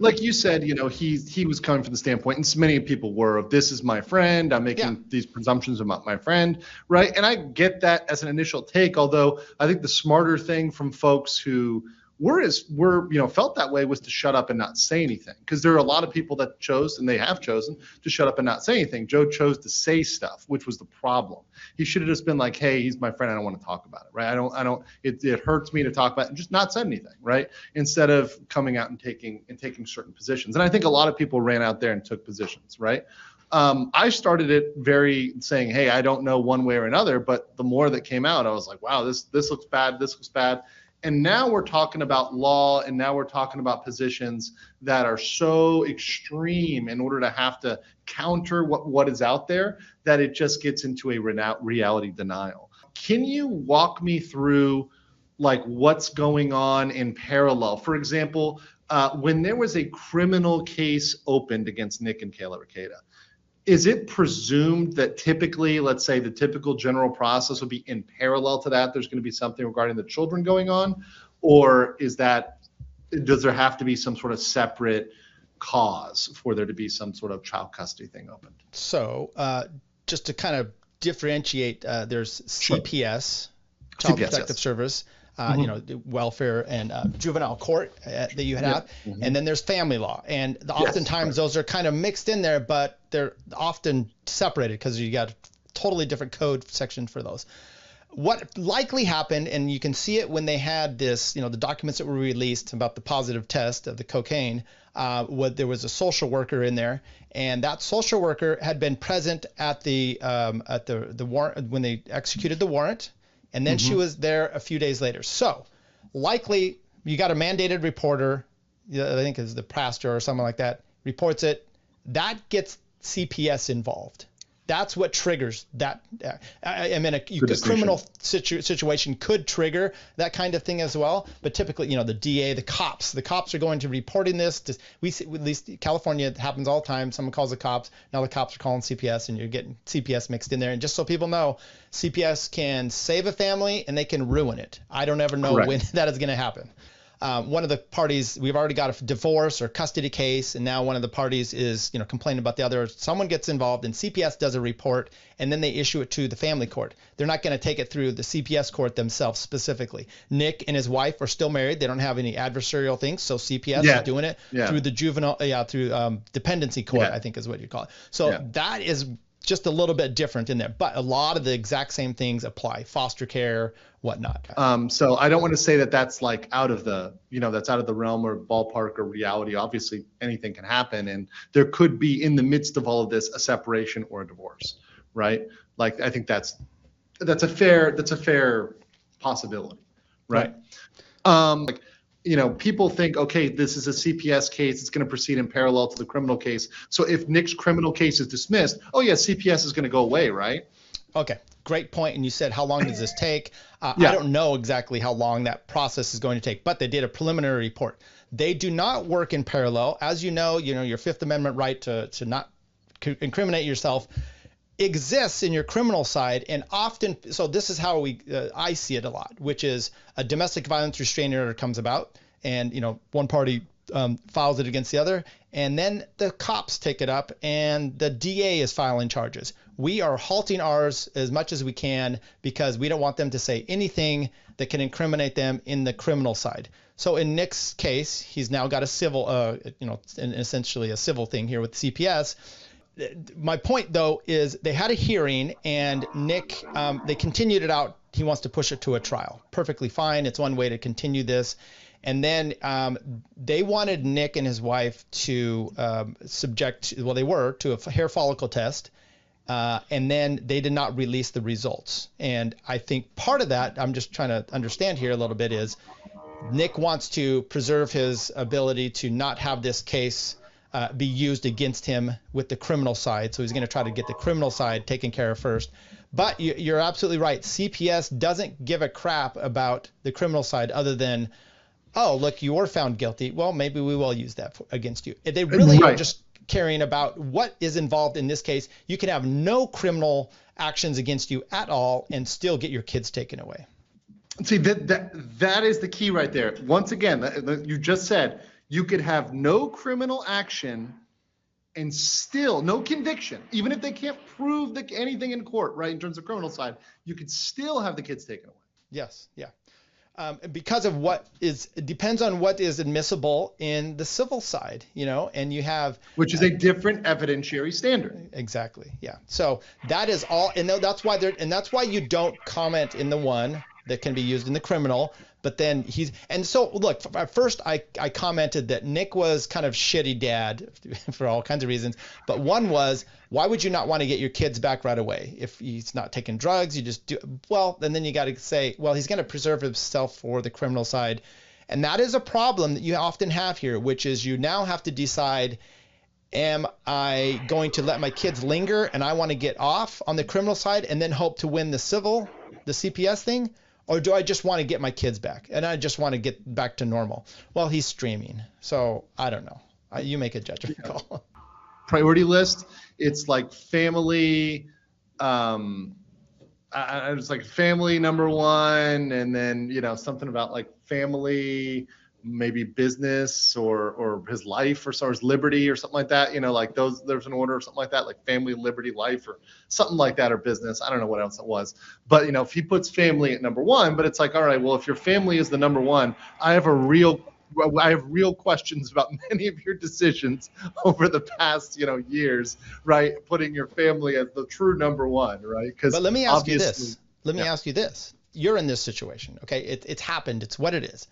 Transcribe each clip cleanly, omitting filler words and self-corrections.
like you said, he was coming from the standpoint, and so many people were, of this is my friend. I'm making these presumptions about my friend, right? And I get that as an initial take, although I think the smarter thing from folks who felt that way was to shut up and not say anything, because there are a lot of people that chose, and they have chosen, to shut up and not say anything. Joe chose to say stuff, which was the problem. He should have just been like, hey, he's my friend, I don't want to talk about it, right? It hurts me to talk about it, and just not said anything, right? Instead of coming out and taking certain positions. And I think a lot of people ran out there and took positions, right? I started it very saying, hey, I don't know one way or another, but the more that came out, I was like, wow, this looks bad, this looks bad. And now we're talking about law, and now we're talking about positions that are so extreme in order to have to counter what is out there, that it just gets into a reality denial. Can you walk me through like what's going on in parallel? For example, when there was a criminal case opened against Nick and Kayla Rekieta, is it presumed that typically, let's say the typical general process would be in parallel to that, there's going to be something regarding the children going on? Or does there have to be some sort of separate cause for there to be some sort of child custody thing opened? So just to kind of differentiate, there's CPS, Child Protective Service, welfare and juvenile court that you have, and then there's family law, and oftentimes those are kind of mixed in there, but they're often separated because you got a totally different code section for those. What likely happened, and you can see it when they had this, the documents that were released about the positive test of the cocaine, there was a social worker in there, and that social worker had been present at the warrant when they executed the warrant. And then she was there a few days later. So likely you got a mandated reporter, I think is the pastor or something like that, reports it. That gets CPS involved. That's what triggers that. I mean, a criminal situation could trigger that kind of thing as well. But typically, the DA, the cops are going to reporting this. We see, at least California, it happens all the time. Someone calls the cops. Now the cops are calling CPS, and you're getting CPS mixed in there. And just so people know, CPS can save a family and they can ruin it. I don't ever know when that is going to happen. One of the parties, we've already got a divorce or custody case, and now one of the parties is, complaining about the other. Someone gets involved, and CPS does a report, and then they issue it to the family court. They're not going to take it through the CPS court themselves specifically. Nick and his wife are still married. They don't have any adversarial things, so CPS is doing it through the juvenile, through dependency court, I think is what you call it. So that is just a little bit different in there, but a lot of the exact same things apply: foster care, whatnot. So I don't want to say that that's like out of the, that's out of the realm or ballpark or reality. Obviously anything can happen, and there could be in the midst of all of this a separation or a divorce, right? Like I think that's a fair possibility, right? People think, okay, this is a CPS case, it's going to proceed in parallel to the criminal case. So if Nick's criminal case is dismissed, CPS is going to go away, right? Okay, great point. And you said, how long does this take? I don't know exactly how long that process is going to take, but they did a preliminary report. They do not work in parallel. As you know, your Fifth Amendment right to not incriminate yourself exists in your criminal side, and often, so this is how I see it a lot, which is a domestic violence restraining order comes about, and one party files it against the other, and then the cops take it up, and the DA is filing charges. We are halting ours as much as we can because we don't want them to say anything that can incriminate them in the criminal side. So in Nick's case, he's now got a civil, essentially a civil thing here with CPS. My point, though, is they had a hearing, and Nick, they continued it out. He wants to push it to a trial. Perfectly fine. It's one way to continue this. And then they wanted Nick and his wife to they were to a hair follicle test. And then they did not release the results. And I think part of that, I'm just trying to understand here a little bit, is Nick wants to preserve his ability to not have this case be used against him with the criminal side. So he's going to try to get the criminal side taken care of first. But you're absolutely right. CPS doesn't give a crap about the criminal side other than, oh, look, you were found guilty. Well, maybe we will use that against you. They really are just caring about what is involved in this case. You can have no criminal actions against you at all and still get your kids taken away. See, that is the key right there. Once again, you just said, you could have no criminal action and still no conviction, even if they can't prove anything in court, right? In terms of criminal side, you could still have the kids taken away. Yes. Yeah. Because of it depends on what is admissible in the civil side, and you have. Which is a different evidentiary standard. Exactly. Yeah. So that is all. And that's why you don't comment in the one that can be used in the criminal. But then so look, at first I commented that Nick was kind of shitty dad for all kinds of reasons. But one was, why would you not want to get your kids back right away? If he's not taking drugs, you just do, well, and then you got to say, well, he's going to preserve himself for the criminal side. And that is a problem that you often have here, which is you now have to decide, am I going to let my kids linger and I want to get off on the criminal side and then hope to win the CPS thing? Or do I just want to get my kids back and I just want to get back to normal? Well, he's streaming, so I don't know. You make a judgment call. Priority list. It's like family. I was like family number one, and then something about like family, maybe business or his life or his liberty or something like that. Like those. There's an order or something like that, like family, liberty, life, or something like that, or business. I don't know what else it was, but if he puts family at number one, but it's like, all right, well, if your family is the number one, I have real questions about many of your decisions over the past, years, right? Putting your family as the true number one, right? But let me ask you this. Ask you this. You're in this situation, okay? It's happened. It's what it is.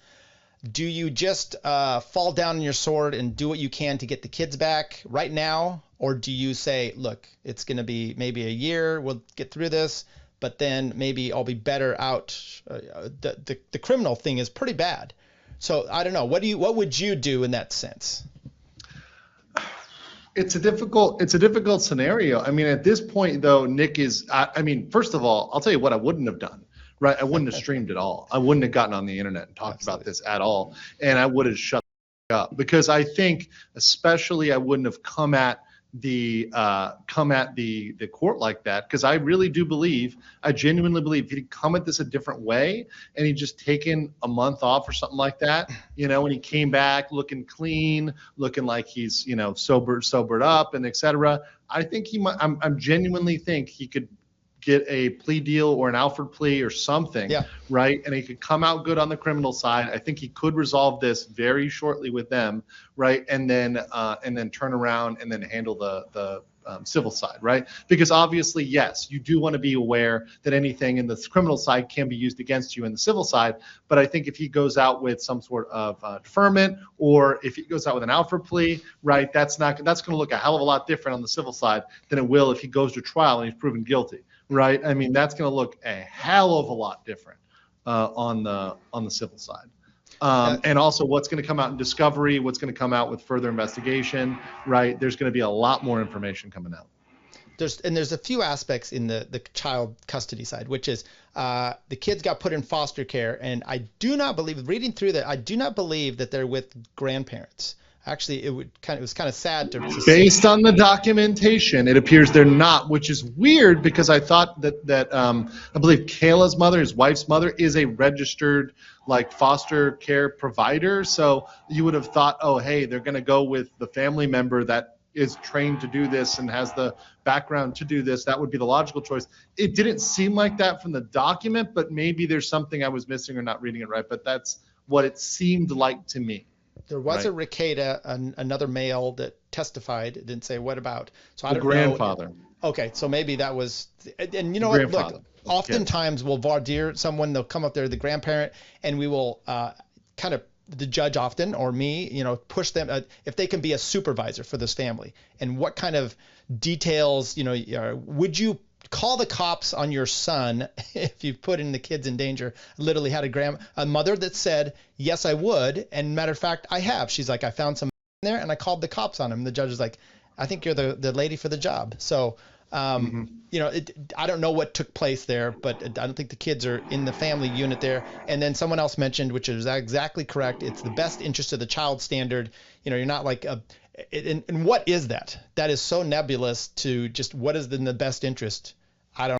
Do you just fall down on your sword and do what you can to get the kids back right now? Or do you say, look, it's going to be maybe a year, we'll get through this, but then maybe I'll be better out. The criminal thing is pretty bad. So I don't know. What would you do in that sense? It's a difficult scenario. I mean, at this point though, Nick is, first of all, I'll tell you what I wouldn't have done. Right, I wouldn't have streamed at all. I wouldn't have gotten on the internet and talked about this at all, and I would have shut up because I think, especially, I wouldn't have come at the court like that, because I genuinely believe, if he'd come at this a different way and he'd just taken a month off or something like that, and he came back looking clean, looking like he's sobered up and etc. I think he might. I'm genuinely think he could get a plea deal or an Alford plea or something, right? And he could come out good on the criminal side. I think he could resolve this very shortly with them, right? And then turn around and then handle the civil side, right? Because obviously, yes, you do want to be aware that anything in the criminal side can be used against you in the civil side. But I think if he goes out with some sort of deferment, or if he goes out with an Alford plea, right, that's going to look a hell of a lot different on the civil side than it will if he goes to trial and he's proven guilty. Right. I mean, that's going to look a hell of a lot different on the civil side. And also what's going to come out in discovery, what's going to come out with further investigation. Right. There's going to be a lot more information coming out. There's a few aspects in the child custody side, which is the kids got put in foster care. And I do not believe, reading through that, I do not believe that they're with grandparents. Actually, it was kind of sad to based on the documentation, it appears they're not, which is weird because I thought that I believe Kayla's mother, his wife's mother, is a registered like foster care provider. So you would have thought, oh, hey, they're going to go with the family member that is trained to do this and has the background to do this. That would be the logical choice. It didn't seem like that from the document, but maybe there's something I was missing or not reading it right. But that's what it seemed like to me. There was a Ricada, another male that testified. It didn't say what about. So I don't grandfather. know. Okay, so maybe that was. And you know what? Look, oftentimes we'll voir dire someone. They'll come up there, the grandparent, and we will kind of, the judge often, or me, push them if they can be a supervisor for this family, and what kind of details, would you call the cops on your son if you put in the kids in danger? Literally had a mother that said, yes, I would. And matter of fact, I have. She's like, I found some in there and I called the cops on him. The judge is like, I think you're the lady for the job. So, I don't know what took place there, but I don't think the kids are in the family unit there. And then someone else mentioned, which is exactly correct, it's the best interest of the child standard. You're not like and what is that? That is so nebulous to just what is in the best interest.